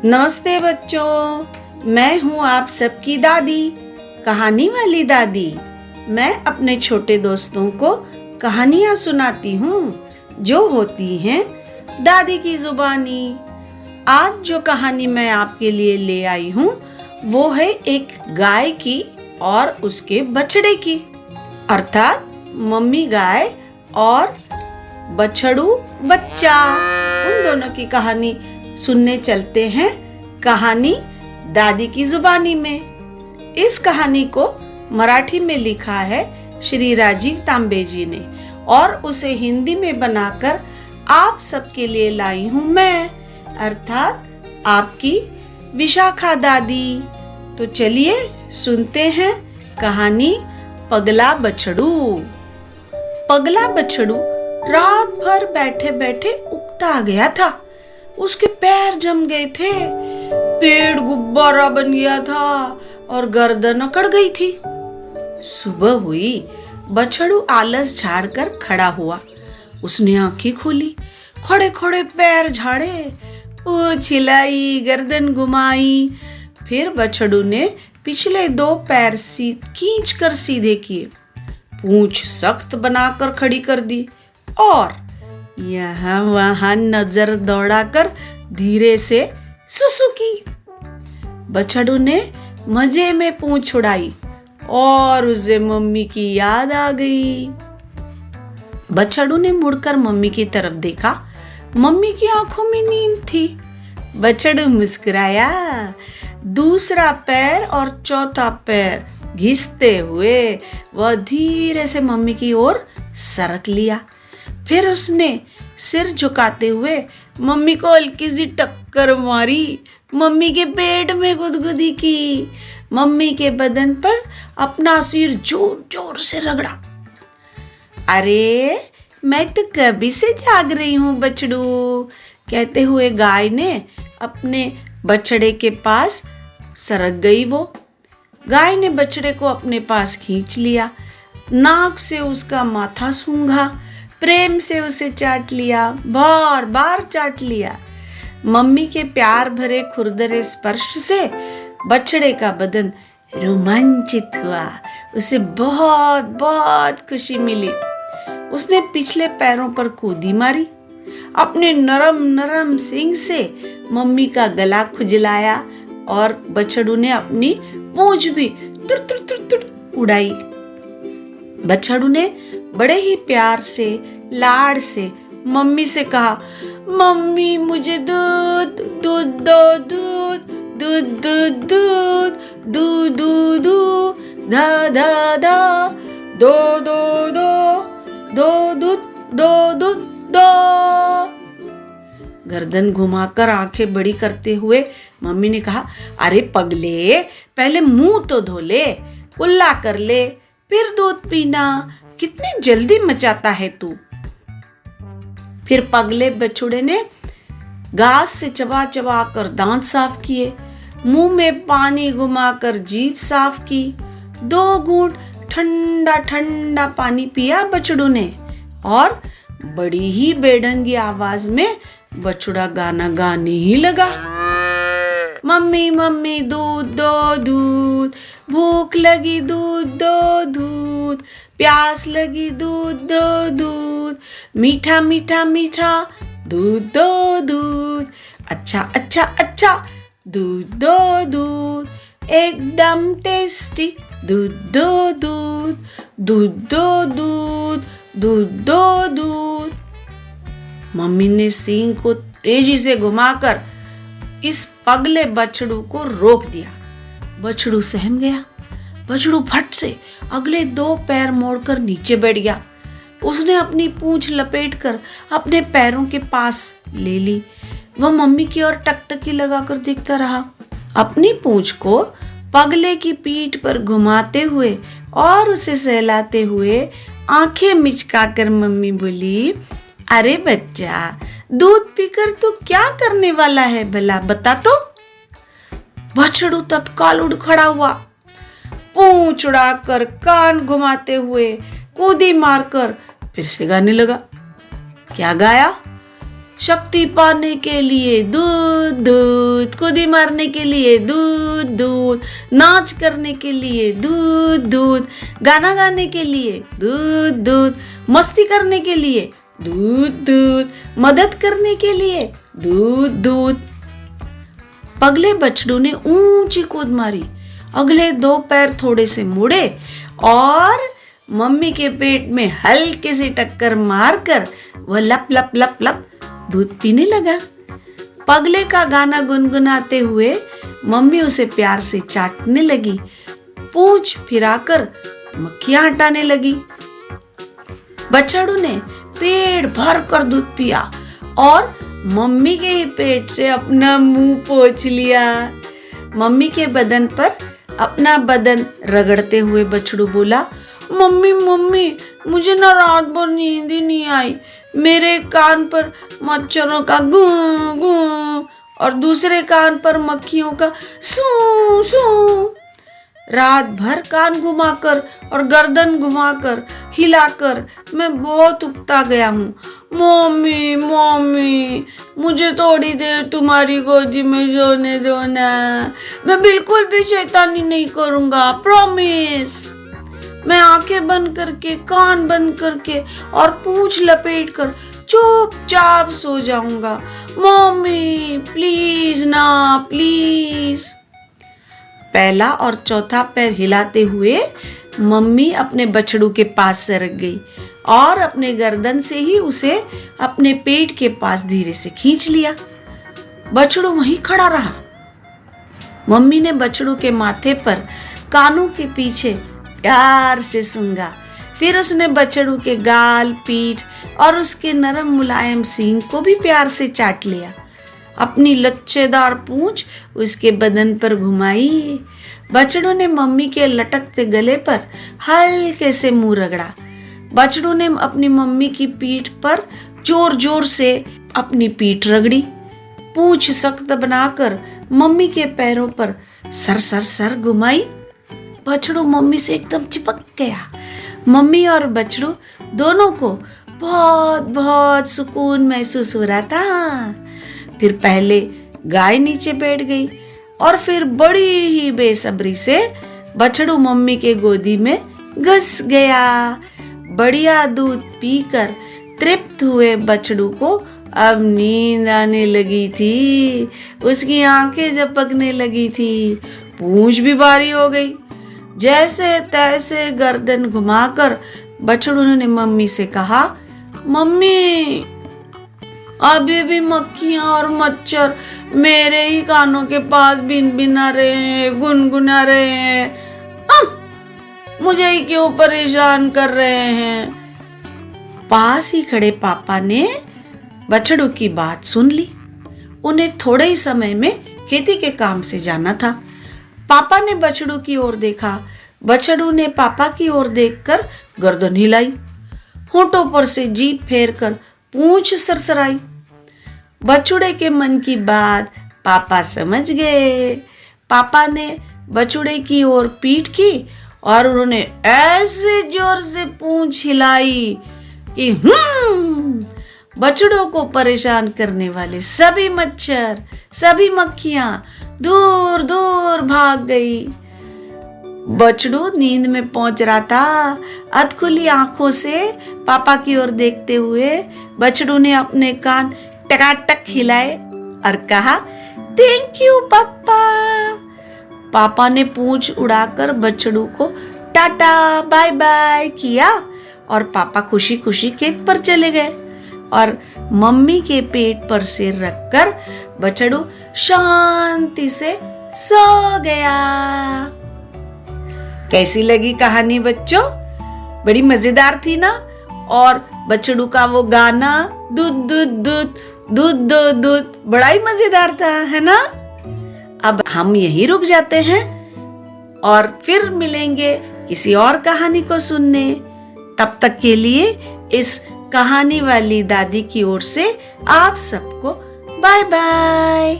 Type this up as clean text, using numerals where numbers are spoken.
नमस्ते बच्चों, मैं हूँ आप सबकी दादी, कहानी वाली दादी। मैं अपने छोटे दोस्तों को कहानियाँ सुनाती हूँ जो होती हैं दादी की जुबानी। आज जो कहानी मैं आपके लिए ले आई हूँ वो है एक गाय की और उसके बछड़े की, अर्थात मम्मी गाय और बछड़ू बच्चा। उन दोनों की कहानी सुनने चलते हैं कहानी दादी की जुबानी में। इस कहानी को मराठी में लिखा है श्री राजीव तांबे जी ने और उसे हिंदी में बनाकर आप सबके लिए लाई हूँ मैं, अर्थात आपकी विशाखा दादी। तो चलिए सुनते हैं कहानी पगला बछड़ू। पगला बछड़ू रात भर बैठे बैठे उकता गया था। उसके पैर जम गए थे, पेड़ गुब्बारा बन गया था और गर्दन अकड़ गई थी। सुबह हुई, बछड़ू आलस झाड़कर खड़ा हुआ। उसने आंखें खोली, खड़े खड़े पैर झाड़े, पूंछ हिलाई, गर्दन घुमाई। फिर बछड़ू ने पिछले दो पैर खींच कर सीधे किए, पूंछ सख्त बनाकर खड़ी कर दी और यहाँ वहां नजर दौड़ाकर धीरे से सुसुकी। बछड़ू ने मजे में पूंछ उड़ाई और उसे मम्मी की याद आ गई। बछड़ू ने मुड़कर मम्मी की तरफ देखा। मम्मी की आंखों में नींद थी। बछड़ू मुस्कुराया, दूसरा पैर और चौथा पैर घिसते हुए वह धीरे से मम्मी की ओर सरक लिया। फिर उसने सिर झुकाते हुए मम्मी को हल्की सी टक्कर मारी, मम्मी के पेट में गुदगुदी की, मम्मी के बदन पर अपना सिर जोर जोर से रगड़ा। अरे मैं तो कभी से जाग रही हूँ बछड़ू, कहते हुए गाय ने अपने बछड़े के पास सरक गई। वो गाय ने बछड़े को अपने पास खींच लिया, नाक से उसका माथा सूंघा, प्रेम से उसे चाट लिया, बार बार चाट लिया। मम्मी के प्यार भरे खुरदरे स्पर्श से बछड़े का बदन रोमांचित हुआ। उसे बहुत बहुत खुशी मिली। उसने पिछले पैरों पर कूदी मारी, अपने नरम नरम सींग से मम्मी का गला खुजलाया और बछड़ू ने अपनी पूंछ भी तुर तुर तुर तुर उड़ाई। बछड़ू ने बड़े ही प्यार से, लाड़ से मम्मी से कहा, मम्मी मुझे दूध दूध दो, दूध दूध दूध दूध दूध दूध दूध धा धा धा, दो दो दो दो दूध दो दूध दो। गर्दन घुमाकर आंखें बड़ी करते हुए मम्मी ने कहा, अरे पगले, पहले मुंह तो धो ले, कुल्ला कर ले, फिर दूध पीना। कितनी जल्दी मचाता है तू। फिर पगले बछड़े ने घास से चबा चबा कर दांत साफ किए, मुंह में पानी घुमाकर जीभ साफ की। 2 घूंट ठंडा ठंडा पानी पिया बछड़ू ने और बड़ी ही बेढंगी आवाज में बछड़ा गाना गाने ही लगा। मम्मी मम्मी दूध दो दूध, भूख लगी दूध दो दूध, प्यास लगी दूध दो दूध, मीठा मीठा मीठा दूध दो दूध, अच्छा अच्छा अच्छा दूध दो दूध, एकदम टेस्टी दूध दो दूध, दूध दो दूध, दूध दो दूध। मम्मी ने सींग को तेजी से घुमाकर इस पगले बछड़ू को रोक दिया। बछड़ू सहम गया। बछड़ू फट से अगले 2 पैर मोड़कर नीचे बैठ गया। उसने अपनी पूंछ लपेटकर अपने पैरों के पास ले ली। वह मम्मी की ओर टकटकी लगाकर देखता रहा। अपनी पूंछ को पगले की पीठ पर घुमाते हुए और उसे सहलाते हुए आंखें मिचकाकर मम्मी बोली, अरे बच्चा, दूध पीकर तू क्या करने वाला है भला, बता तो। बछड़ू तत्काल उठ खड़ा हुआ, पूंछ उड़ाकर, कान घुमाते हुए, कूदी मारकर फिर से गाने लगा। क्या गाया? शक्ति पाने के लिए दूध दूध, कुदी मारने के लिए दूध दूध, नाच करने के लिए दूध दूध, गाना गाने के लिए दूध दूध, मस्ती करने के लिए दूध दूध, मदद करने के लिए दूध दूध। पगले बछड़ू ने ऊंची कूद मारी, अगले 2 पैर थोड़े से मुड़े और मम्मी के पेट में हल्के से टक्कर मारकर वह लप लप लप लप दूध पीने लगा। पगले का गाना गुनगुनाते हुए मम्मी उसे प्यार से चाटने लगी, पूंछ फिराकर मक्खियां हटाने लगी। बछड़ू ने पेट भर कर दूध पिया और मम्मी के ही पेट से अपना मुंह पोंछ लिया। मम्मी के बदन पर अपना बदन रगड़ते हुए बछड़ू बोला, मम्मी मम्मी, मुझे ना रात भर नींद ही नहीं आई। मेरे कान पर मच्छरों का गू गू और दूसरे कान पर मक्खियों का सू सू। रात भर कान घुमाकर और गर्दन घुमाकर हिलाकर मैं बहुत उकता गया हूँ। मम्मी मम्मी, मुझे थोड़ी देर तुम्हारी गोदी में सोने दो ना। मैं बिल्कुल भी शैतानी नहीं करूँगा, प्रॉमिस। मैं आंखें बंद करके, कान बंद करके और पूंछ लपेट कर चुपचाप सो जाऊंगा। मम्मी प्लीज ना, प्लीज। पहला और चौथा पैर हिलाते हुए मम्मी अपने बछड़ू के पास सरक गई और अपने गर्दन से ही उसे अपने पेट के पास धीरे से खींच लिया। बछड़ू वहीं खड़ा रहा। मम्मी ने बछड़ू के माथे पर कानों के पीछे प्यार से सूंघा। फिर उसने बछड़ू के गाल, पीठ और उसके नरम मुलायम सींग को भी प्यार से चाट लिया। अपनी लच्छेदार पूंछ उसके बदन पर घुमाई। बछड़ू ने मम्मी के लटकते गले पर हल्के से मुंह रगड़ा। बछड़ू ने अपनी मम्मी की पीठ पर जोर जोर से अपनी पीठ रगड़ी। पूंछ सख्त बनाकर मम्मी के पैरों पर सर सर सर घुमाई। बछड़ू मम्मी से एकदम चिपक गया। मम्मी और बछड़ू दोनों को बहुत बहुत सुकून महसूस हो रहा था। फिर पहले गाय नीचे बैठ गई और फिर बड़ी ही बेसब्री से बछड़ू मम्मी के गोदी में घुस गया। बढ़िया दूध पीकर तृप्त हुए बछड़ू को अब नींद आने लगी थी। उसकी आंखें झपकने लगी थी, पूंछ भी भारी हो गई। जैसे तैसे गर्दन घुमाकर बछड़ू ने मम्मी से कहा, मम्मी अभी भी मक्खियां और मच्छर मेरे ही कानों के पास भिन भिना रहे हैं, गुनगुना रहे हैं। मुझे ही क्यों परेशान कर रहे हैं। पास ही खड़े पापा ने बछड़ू की बात सुन ली। उन्हें थोड़े ही समय में खेती के काम से जाना था। पापा ने बछड़ू की ओर देखा। बछड़ू ने पापा की ओर देखकर गर्दन हिलाई, होंठों पर से जीभ फेरकर पूंछ सरसराई। बछड़े के मन की बात पापा समझ गए। पापा ने बछड़े की ओर पीठ की और उन्होंने ऐसे जोर से पूंछ हिलाई कि बछड़ों को परेशान करने वाले सभी मच्छर, सभी मक्खियां दूर दूर भाग गई। बछड़ू नींद में पहुंच रहा था। अधखुली आंखों से पापा की ओर देखते हुए बछड़ू ने अपने कान टकाटक हिलाए और कहा, थैंक यू पापा। पापा ने पूंछ उड़ाकर बछड़ू को टाटा बाय बाय किया और पापा खुशी खुशी खेत पर चले गए और मम्मी के पेट पर सिर रखकर बछड़ू शांति से सो गया। कैसी लगी कहानी बच्चों? बड़ी मजेदार थी ना? और बछड़ू का वो गाना दूध दूध दूध दूध दूध दूध बड़ा ही मजेदार था, है ना? अब हम यहीं रुक जाते हैं और फिर मिलेंगे किसी और कहानी को सुनने। तब तक के लिए इस कहानी वाली दादी की ओर से आप सबको बाय बाय।